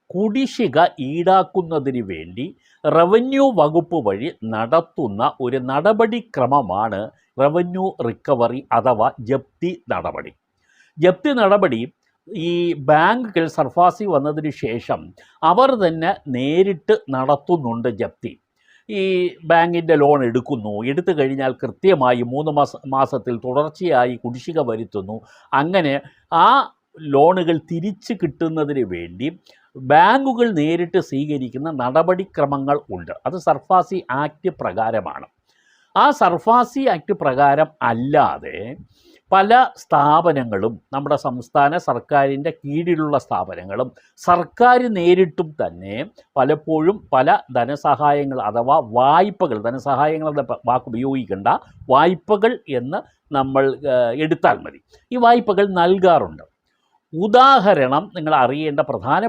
കുടിശ്ശിക ഈടാക്കുന്നതിന് വേണ്ടി റവന്യൂ വകുപ്പ് വഴി നടത്തുന്ന ഒരു നടപടിക്രമമാണ് റവന്യൂ റിക്കവറി അഥവാ ജപ്തി നടപടി. ജപ്തി നടപടി ഈ ബാങ്കുകൾ സർഫാസി വന്നതിന് ശേഷം അവർ തന്നെ നേരിട്ട് നടത്തുന്നുണ്ട് ജപ്തി. ഈ ബാങ്കിൻ്റെ ലോൺ എടുത്തു കഴിഞ്ഞാൽ കൃത്യമായി 3 മാസത്തിൽ തുടർച്ചയായി കുടിശ്ശിക വരുത്തുന്നു. അങ്ങനെ ആ ലോണുകൾ തിരിച്ച് കിട്ടുന്നതിന് വേണ്ടി ബാങ്കുകൾ നേരിട്ട് സ്വീകരിക്കുന്ന നടപടിക്രമങ്ങൾ ഉണ്ട്. അത് സർഫാസി ആക്ട് പ്രകാരമാണ്. ആ സർഫാസി ആക്ട് പ്രകാരം അല്ലാതെ പല സ്ഥാപനങ്ങളും, നമ്മുടെ സംസ്ഥാന സർക്കാരിൻ്റെ കീഴിലുള്ള സ്ഥാപനങ്ങളും സർക്കാർ നേരിട്ടും തന്നെ പലപ്പോഴും പല ധനസഹായങ്ങൾ അഥവാ വായ്പകൾ, ധനസഹായങ്ങളുടെ വാക്ക് ഉപയോഗിക്കേണ്ട, വായ്പകൾ എന്ന് നമ്മൾ എടുത്താൽ മതി, ഈ വായ്പകൾ നൽകാറുണ്ട്. ഉദാഹരണം, നിങ്ങൾ അറിയേണ്ട പ്രധാന